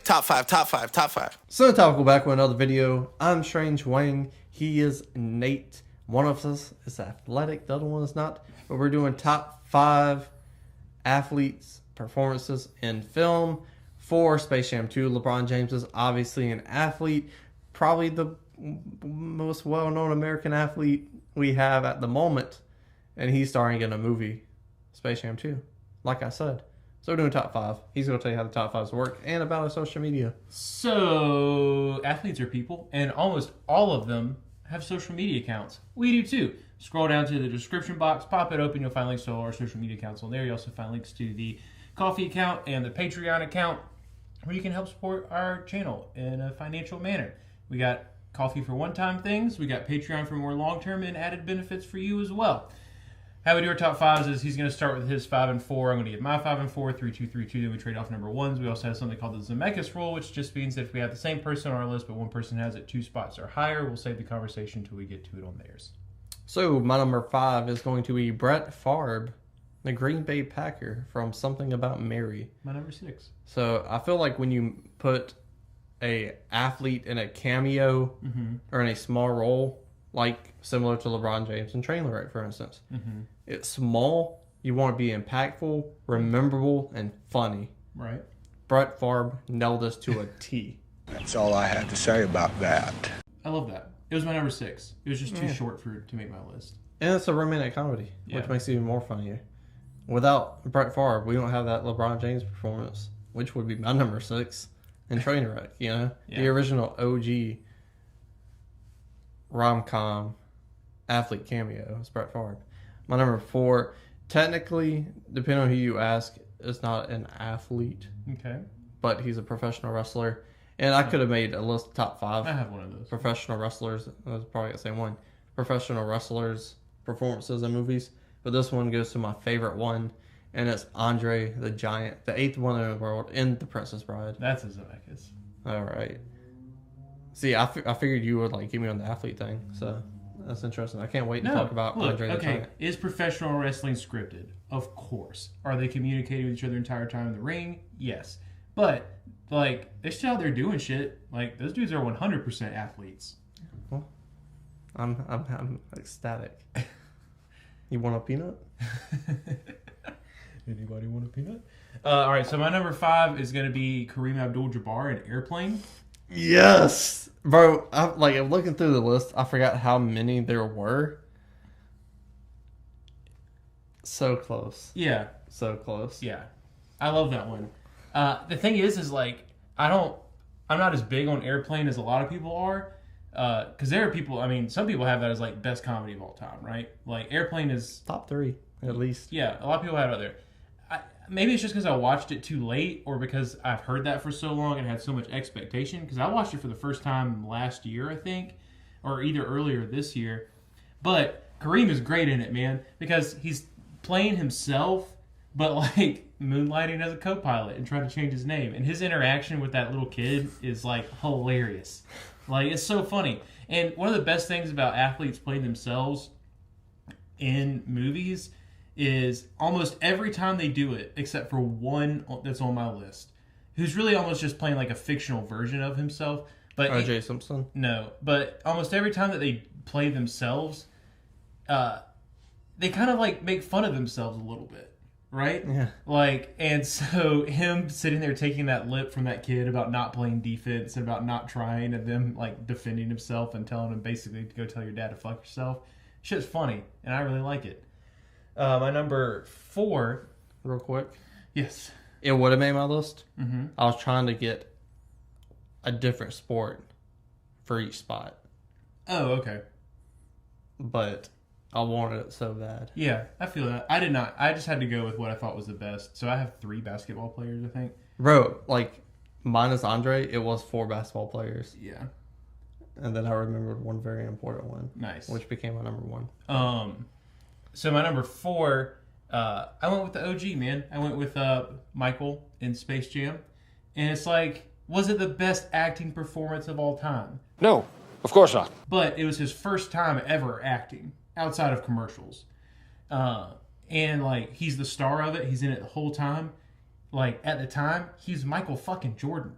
Top five, top five, top five. So topical back with another video. I'm Strange Wang. He is Nate. One of us is athletic, the other one is not. But we're doing top 5 athletes' performances in film for Space Jam 2. LeBron James is obviously an athlete. Probably the most well-known American athlete we have at the moment. And he's starring in a movie, Space Jam 2. Like I said. So we're doing top 5. He's going to tell you how the top 5s work and about our social media. So, athletes are people, and almost all of them have social media accounts. We do too. Scroll down to the description box, pop it open, you'll find links to all our social media accounts on there. You also find links to the Coffee account and the Patreon account where you can help support our channel in a financial manner. We got Coffee for one-time things. We got Patreon for more long-term and added benefits for you as well. How we do our top 5s is he's going to start with his 5 and 4. I'm going to give my 5 and 4, 3, 2, 3, 2. Then we trade off number 1s. We also have something called the Zemeckis rule, which just means that if we have the same person on our list, but one person has it 2 spots or higher, we'll save the conversation until we get to it on theirs. So my number 5 is going to be Brett Favre, the Green Bay Packer from Something About Mary. My number 6. So I feel like when you put a athlete in a cameo or in a small role, like similar to LeBron James and Train Wreck, for instance, it's small. You want to be impactful, rememberable, and funny. Right. Brett Favre nailed this to a T. That's all I have to say about that. I love that. It was my number 6. It was just too short to make my list. And it's a romantic comedy, which makes it even more funnier. Without Brett Favre, we don't have that LeBron James performance, which would be my number 6 in Trainwreck, you know? Yeah. The original OG rom-com athlete cameo is Brett Favre. My number 4, technically, depending on who you ask, is not an athlete. Okay. But he's a professional wrestler. And I could have made a list of top 5. I have one of those. Professional wrestlers. I was probably the same one. Professional wrestlers' performances in movies. But this one goes to my favorite one. And it's Andre the Giant, the 8th wonder in the world in The Princess Bride. That's a Zemeckis. All right. See, I figured you would like give me on the athlete thing. So that's interesting. I can't wait to talk about Andre the Giant. Is professional wrestling scripted? Of course. Are they communicating with each other the entire time in the ring? Yes. But, like, they're still out there doing shit. Like, those dudes are 100% athletes. Well, I'm ecstatic. You want a peanut? Anybody want a peanut? All right, so my number 5 is going to be Kareem Abdul-Jabbar in Airplane. Yes, bro. I'm looking through the list. I forgot how many there were. So close. Yeah. So close. Yeah. I love that one. The thing is like, I'm not as big on Airplane as a lot of people are. Because there are people, I mean, some people have that as like best comedy of all time, right? Like Airplane is top 3 at least. Yeah, a lot of people have it out there. Maybe it's just because I watched it too late, or because I've heard that for so long and had so much expectation. Because I watched it for the first time last year, I think, or either earlier this year. But Kareem is great in it, man, because he's playing himself, but like moonlighting as a co-pilot and trying to change his name. And his interaction with that little kid is like hilarious. Like, it's so funny. And one of the best things about athletes playing themselves in movies is almost every time they do it, except for one that's on my list, who's really almost just playing like a fictional version of himself. But O.J. Simpson? No, but almost every time that they play themselves, they kind of like make fun of themselves a little bit, right? Yeah. Like, and so him sitting there taking that lip from that kid about not playing defense and about not trying, and them like defending himself and telling him basically to go tell your dad to fuck yourself. Shit's funny, and I really like it. My number 4. Real quick. Yes. It would have made my list. Mm-hmm. I was trying to get a different sport for each spot. Oh, okay. But I wanted it so bad. Yeah, I feel that. I did not. I just had to go with what I thought was the best. So I have 3 basketball players, I think. Bro, like, minus Andre, it was 4 basketball players. Yeah. And then I remembered one very important one. Nice. Which became my number 1. So my number 4, I went with the OG, man. I went with Michael in Space Jam. And it's like, was it the best acting performance of all time? No, of course not. But it was his first time ever acting outside of commercials. And like, he's the star of it. He's in it the whole time. Like, at the time, he's Michael fucking Jordan.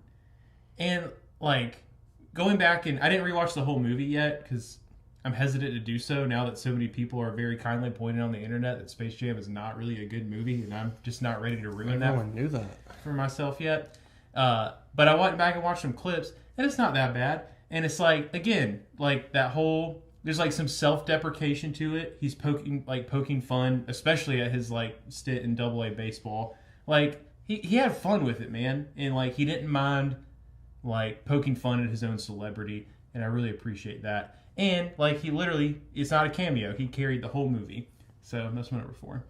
And like going back, and I didn't rewatch the whole movie yet because I'm hesitant to do so now that so many people are very kindly pointing on the internet that Space Jam is not really a good movie, and I'm just not ready to ruin Everyone knew that for myself yet. But I went back and watched some clips, and it's not that bad. And it's like, again, like that whole, there's like some self-deprecation to it. He's poking fun, especially at his like stint in AA baseball. Like he had fun with it, man, and like he didn't mind like poking fun at his own celebrity, and I really appreciate that. And like he literally, it's not a cameo. He carried the whole movie. So that's my number 4.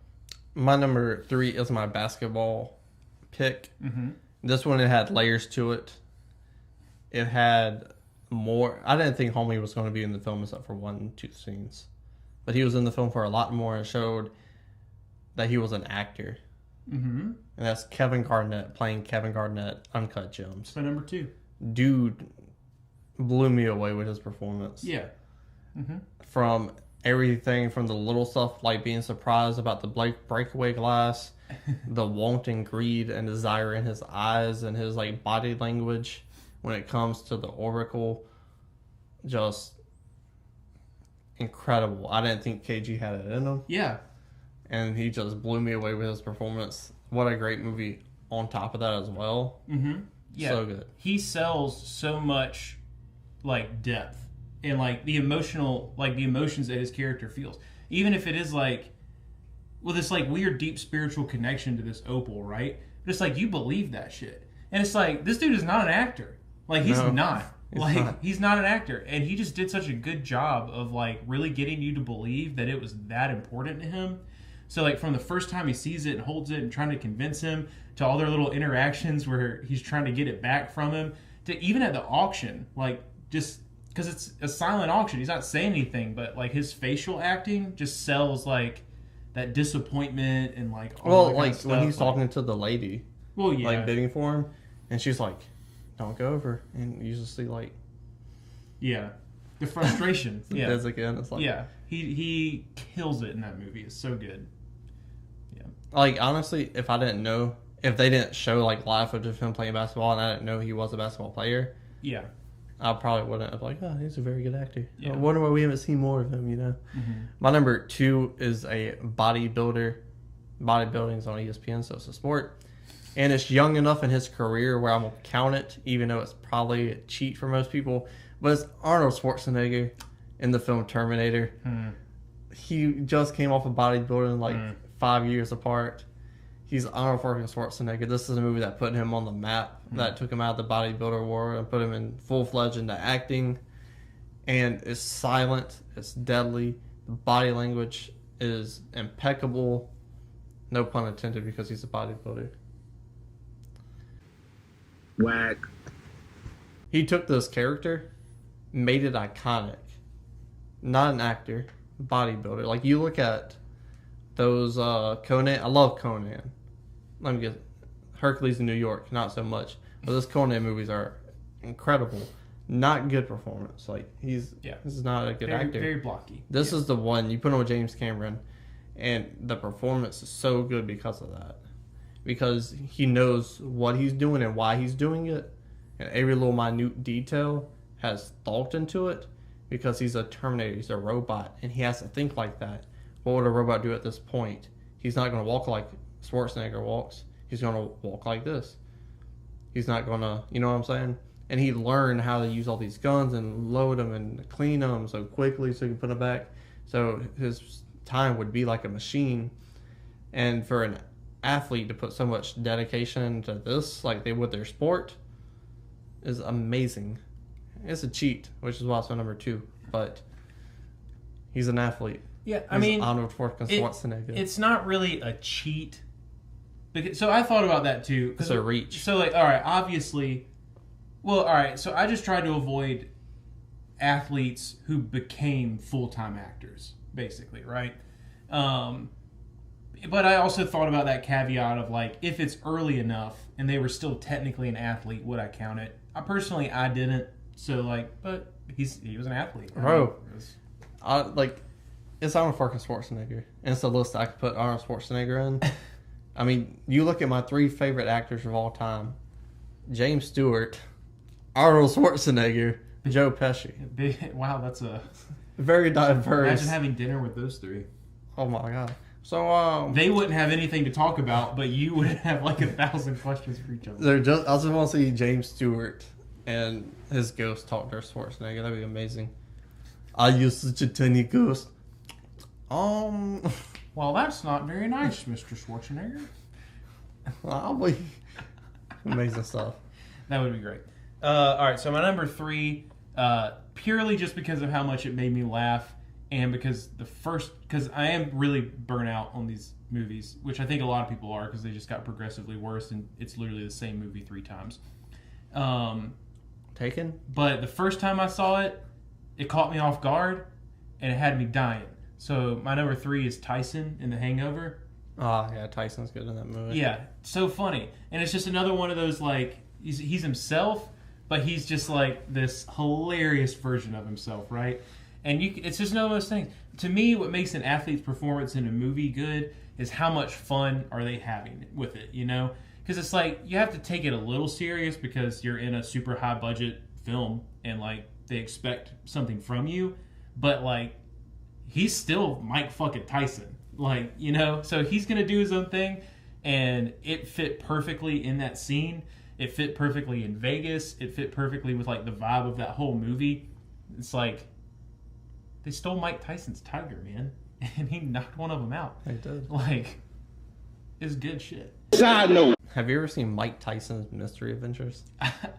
My number 3 is my basketball pick. Mm-hmm. This one, it had layers to it. It had more. I didn't think Homie was going to be in the film except for 1-2 scenes, but he was in the film for a lot more and showed that he was an actor. Mm-hmm. And that's Kevin Garnett playing Kevin Garnett, Uncut Gems. That's my number 2. Dude blew me away with his performance. Yeah. Mm-hmm. From everything, from the little stuff like being surprised about the breakaway glass, the wanting greed and desire in his eyes, and his like body language when it comes to the Oracle, just incredible. I didn't think KG had it in him. Yeah. And he just blew me away with his performance. What a great movie on top of that as well. Mm-hmm. Yeah. So good. He sells so much like depth and like the emotional, like the emotions that his character feels. Even if it is like, well, this like weird deep spiritual connection to this opal, right? But it's like you believe that shit. And it's like, this dude is not an actor. Like he's not. He's not an actor. And he just did such a good job of like really getting you to believe that it was that important to him. So like from the first time he sees it and holds it and trying to convince him, to all their little interactions where he's trying to get it back from him, to even at the auction, like just because it's a silent auction, he's not saying anything, but like his facial acting just sells like that disappointment and like all like when he's talking to the lady, yeah, like bidding for him, and she's like, "Don't go over," and you just see like, the frustration. Yeah, bids again. It's like, he kills it in that movie. It's so good. Yeah, like honestly, if I didn't know. If they didn't show like live footage of him playing basketball and I didn't know he was a basketball player, I probably wouldn't have like, oh, he's a very good actor. I wonder why we haven't seen more of him, you know? Mm-hmm. My number 2 is a bodybuilder. Bodybuilding's on ESPN, so it's a sport. And it's young enough in his career where I'm going to count it, even though it's probably a cheat for most people. But it's Arnold Schwarzenegger in the film Terminator. He just came off of bodybuilding like 5 years apart. He's Arnold fucking Schwarzenegger. This is a movie that put him on the map, that took him out of the bodybuilder world and put him in full-fledged into acting. And it's silent. It's deadly. The body language is impeccable. No pun intended because he's a bodybuilder. Wang. He took this character, made it iconic. Not an actor, bodybuilder. Like you look at those Conan. I love Conan. Let me get Hercules in New York, not so much. But those Conan movies are incredible. Not good performance. Like this is not a good actor. Very blocky. This is the one you put on with James Cameron, and the performance is so good because of that. Because he knows what he's doing and why he's doing it, and every little minute detail has thought into it. Because he's a Terminator, he's a robot, and he has to think like that. What would a robot do at this point? He's not going to walk like Schwarzenegger walks. He's going to walk like this. He's not going to, you know what I'm saying? And he learned how to use all these guns and load them and clean them so quickly so he can put them back. So his time would be like a machine. And for an athlete to put so much dedication into this, like they would their sport, is amazing. It's a cheat, which is why it's my number 2. But he's an athlete. Yeah, I mean, Arnold Schwarzenegger. It's not really a cheat. So I thought about that too. It's a reach. So like, all right, obviously, well, all right. So I just tried to avoid athletes who became full-time actors, basically, right? But I also thought about that caveat of like, if it's early enough and they were still technically an athlete, would I count it? I didn't. So like, but he was an athlete, bro. It's Arnold fucking Schwarzenegger, and it's a list I could put Arnold Schwarzenegger in. I mean, you look at my 3 favorite actors of all time: James Stewart, Arnold Schwarzenegger, Joe Pesci. Wow, that's a Very diverse. imagine having dinner with those three. Oh my god. So They wouldn't have anything to talk about, but you would have like 1,000 questions for each other. I just want to see James Stewart and his ghost talk to Schwarzenegger. That'd be amazing. I used such a tiny ghost. Well, that's not very nice, Mr. Schwarzenegger. I'll be amazing stuff. That would be great. All right, so my number 3, purely just because of how much it made me laugh, and because I am really burnt out on these movies, which I think a lot of people are because they just got progressively worse, and it's literally the same movie 3 times. Taken? But the first time I saw it, it caught me off guard, and it had me dying. So my number 3 is Tyson in The Hangover. Oh, yeah, Tyson's good in that movie. Yeah, so funny. And it's just another one of those, like, he's himself, but he's just, like, this hilarious version of himself, right? And it's just another one of those things. To me, what makes an athlete's performance in a movie good is how much fun are they having with it, you know? Because it's like, you have to take it a little serious because you're in a super high-budget film, and, like, they expect something from you. But, like, he's still Mike fucking Tyson. Like, you know? So he's going to do his own thing, and it fit perfectly in that scene. It fit perfectly in Vegas. It fit perfectly with, like, the vibe of that whole movie. It's like, they stole Mike Tyson's tiger, man. And he knocked one of them out. They did. Like, it's good shit. Side note. Have you ever seen Mike Tyson's Mystery Adventures?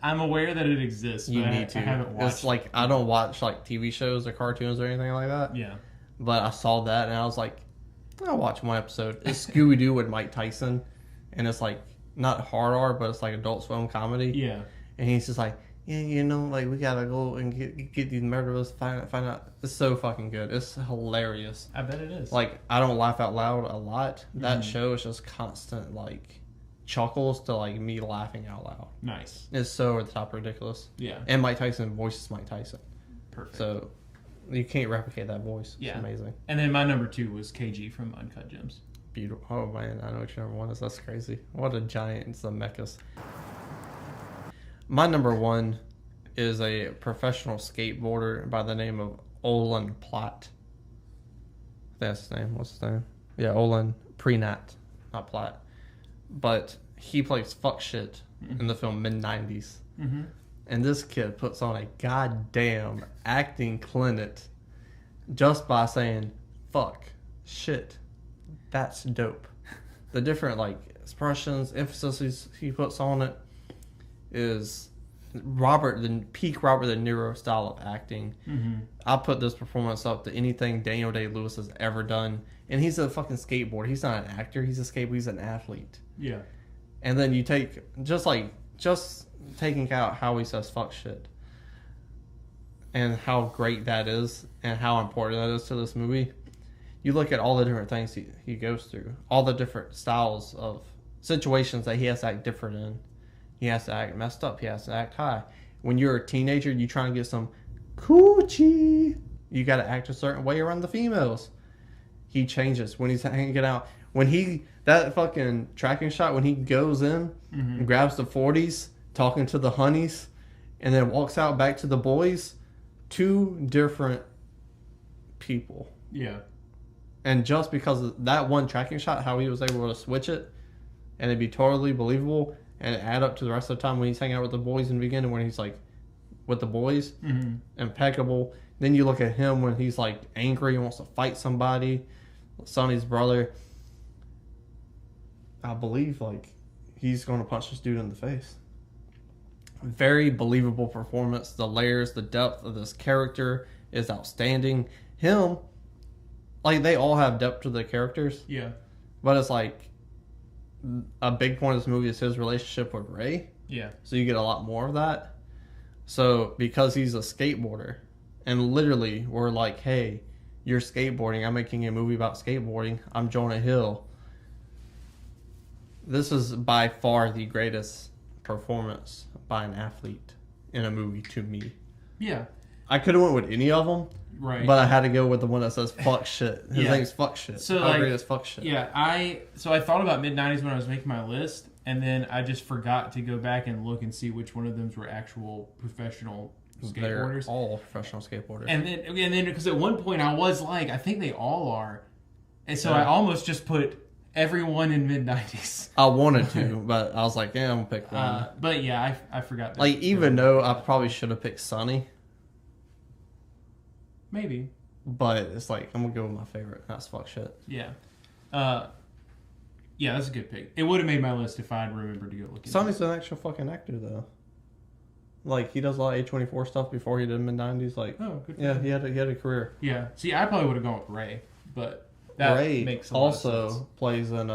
I'm aware that it exists, You but need to. I haven't watched It's like, I don't watch, like, TV shows or cartoons or anything like that. Yeah. But I saw that, and I was like, I'll watch one episode. It's Scooby-Doo with Mike Tyson, and it's, like, not hard R, but it's, like, Adult Swim comedy. Yeah. And he's just like, yeah, you know, like, we gotta go and get these murderers, find out. It's so fucking good. It's hilarious. I bet it is. Like, I don't laugh out loud a lot. That show is just constant, like, chuckles to, like, me laughing out loud. Nice. It's so over the top ridiculous. Yeah. And Mike Tyson voices Mike Tyson. Perfect. So, you can't replicate that voice. It's Yeah. amazing. And then my number 2 was KG from Uncut Gems. Beautiful. Oh, man, I know what your number 1 is. That's crazy. What a giant. It's the mechas. My number 1 is a professional skateboarder by the name of Olin Plot. That's his name. What's his name? Yeah, Olin Prenat, not Platt. But he plays fuck shit in the film mid-90s. Mm-hmm. And this kid puts on a goddamn acting clinic just by saying, fuck, shit, that's dope. The different, like, expressions, emphasis he puts on it is the peak Robert De Niro style of acting. Mm-hmm. I put this performance up to anything Daniel Day-Lewis has ever done. And he's a fucking skateboarder. He's not an actor. He's a skateboarder. He's an athlete. Yeah. And then you take, just taking out how he says fuck shit and how great that is and how important that is to this movie. You look at all the different things he goes through, all the different styles of situations that he has to act different in. He has to act messed up. He has to act high. When you're a teenager, you try and get some coochie. You got to act a certain way around the females. He changes when he's hanging out. That fucking tracking shot, when he goes in and grabs the 40s, talking to the honeys, and then walks out back to the boys, 2 different people. Yeah. And just because of that one tracking shot, how he was able to switch it, and it'd be totally believable, and add up to the rest of the time when he's hanging out with the boys in the beginning, when he's like with the boys, impeccable. Then you look at him when he's like angry and wants to fight somebody, Sonny's brother. I believe like he's going to punch this dude in the face. Very believable performance. The layers, the depth of this character is outstanding. Him, like, they all have depth to their characters. Yeah. But it's like a big point of this movie is his relationship with Ray. Yeah. So you get a lot more of that. So because he's a skateboarder, and literally we're like, hey, you're skateboarding. I'm making a movie about skateboarding. I'm Jonah Hill. This is by far the greatest performance by an athlete in a movie to me. Yeah. I could have went with any of them. Right. But I had to go with the one that says fuck shit. His name's fuck shit. So How like, great is fuck shit? Yeah, I thought about mid-90s when I was making my list, and then I just forgot to go back and look and see which one of them were actual professional skateboarders. They're all professional skateboarders. And then because at one point I was like, I think they all are, and so I almost just put everyone in mid-90s. I wanted to, but I was like, yeah, I'm gonna pick one. But yeah, I forgot. Like, even though I probably should have picked Sonny, maybe. but it's like, I'm gonna go with my favorite. That's fuck shit. Yeah. Yeah, that's a good pick. It would have made my list if I had remembered to go look at it. Sonny's an actual fucking actor, though. Like, he does a lot of A24 stuff before he did mid-90s. Like, Oh, good for yeah, him. he had a career. Yeah. See, I probably would have gone with Ray, but that Ray makes a lot of sense. also plays in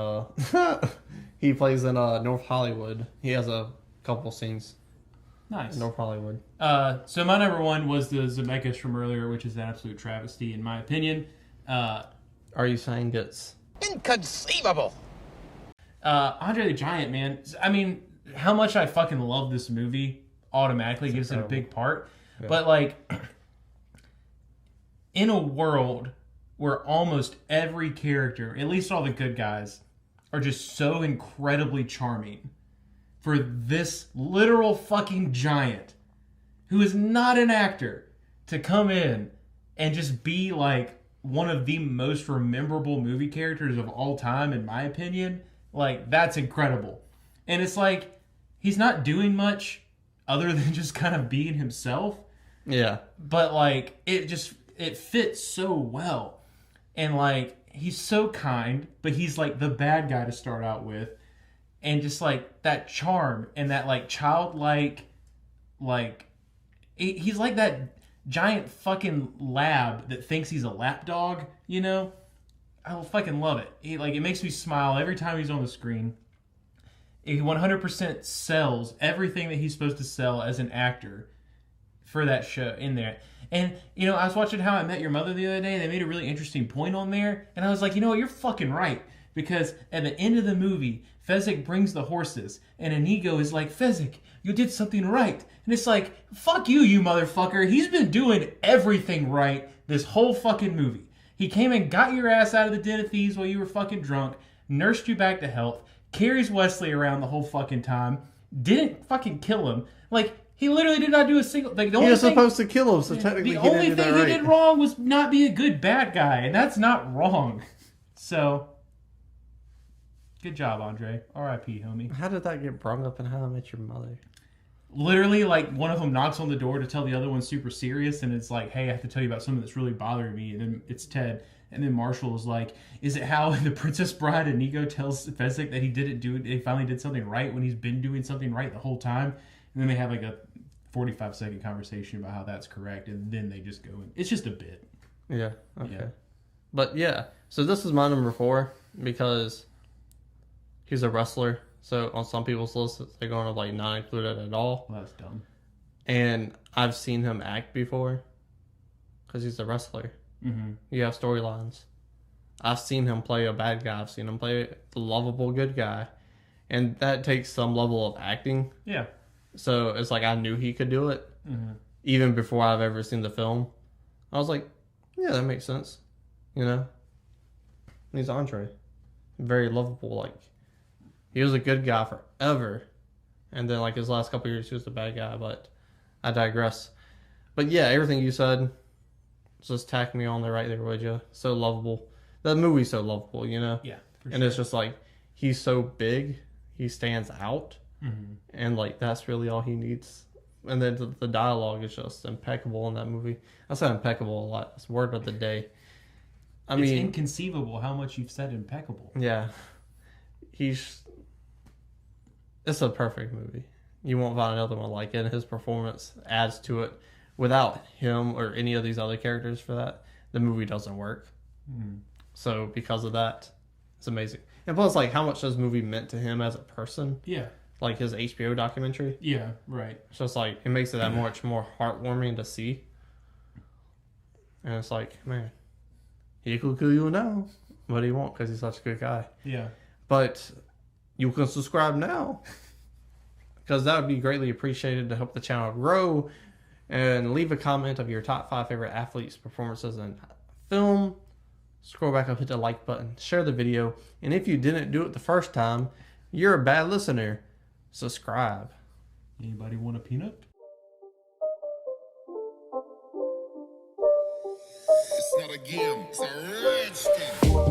he plays in North Hollywood. He has a couple scenes Nice. in North Hollywood. So my number one was the Zemeckis from earlier, which is an absolute travesty in my opinion. Are you saying it's Inconceivable. Andre the Giant, man. I mean, how much I fucking love this movie automatically gives it a big part. Yeah. But like, in a world where almost every character, at least all the good guys, are just so incredibly charming, for this literal fucking giant who is not an actor to come in and just be like one of the most memorable movie characters of all time, in my opinion, like, that's incredible. And it's like, he's not doing much other than just kind of being himself, yeah. but like, it fits so well. And like, he's so kind, but he's like the bad guy to start out with. And just like that charm and that like childlike, like, he's like that giant fucking lab that thinks he's a lap dog, you know? I fucking love it. It makes me smile every time he's on the screen. He 100% sells everything that he's supposed to sell as an actor for that show in there. And, you know, I was watching How I Met Your Mother the other day, and they made a really interesting point on there. And I was like, you know what, you're fucking right. Because at the end of the movie, Fezzik brings the horses, and Inigo is like, Fezzik, you did something right. And it's like, fuck you, you motherfucker. He's been doing everything right this whole fucking movie. He came and got your ass out of the den of thieves while you were fucking drunk, nursed you back to health, carries Wesley around the whole fucking time, didn't fucking kill him. Like, he literally did not do a single... Like, the He only was thing, supposed to kill him, so technically the he only didn't do thing that right. he did wrong was not be a good bad guy, and that's not wrong. So, good job, Andre. R.I.P., homie. How did that get brought up in How I Met Your Mother? Literally, like, one of them knocks on the door to tell the other one super serious, and it's like, hey, I have to tell you about something that's really bothering me, and then it's Ted. And then Marshall is like, is it how in The Princess Bride Inigo tells Fezzik that he didn't do it, he finally did something right when he's been doing something right the whole time? And then they have like a 45-second conversation about how that's correct, and then they just go in. It's just a bit. Yeah, okay. Yeah. But yeah, so this is my number 4 because he's a wrestler. So on some people's lists, they're going to like not include it at all. Well, that's dumb. And I've seen him act before because he's a wrestler. Mm-hmm. You have storylines. I've seen him play a bad guy. I've seen him play a lovable good guy. And that takes some level of acting. Yeah. So it's like I knew he could do it. Mm-hmm. Even before I've ever seen the film. I was like, yeah, that makes sense. You know? And he's Andre. Very lovable. Like, he was a good guy forever. And then, like, his last couple of years, he was a bad guy. But I digress. But yeah, everything you said, just tack me on there right there, would you? So lovable. The movie's so lovable, you know? Yeah. And it's just like, he's so big, he stands out. Mm-hmm. And like, that's really all he needs. And then the dialogue is just impeccable in that movie. I say impeccable a lot. It's word of the day. I It's mean, inconceivable how much you've said impeccable. yeah. It's a perfect movie. You won't find another one like it. His performance adds to it. Without him or any of these other characters for that, the movie doesn't work. Mm-hmm. So because of that, it's amazing. And plus, like, how much this movie meant to him as a person. Yeah. Like his HBO documentary. Yeah, right. It's just like, it makes it that much more heartwarming to see. And it's like, man, he could kill you now, but he won't because he's such a good guy. Yeah. But you can subscribe now because that would be greatly appreciated to help the channel grow. And leave a comment of your top 5 favorite athletes' performances in film. Scroll back up, hit the like button, share the video. And if you didn't do it the first time, You're a bad listener. Subscribe. Anybody want a peanut? It's not a game, it's a rich thing.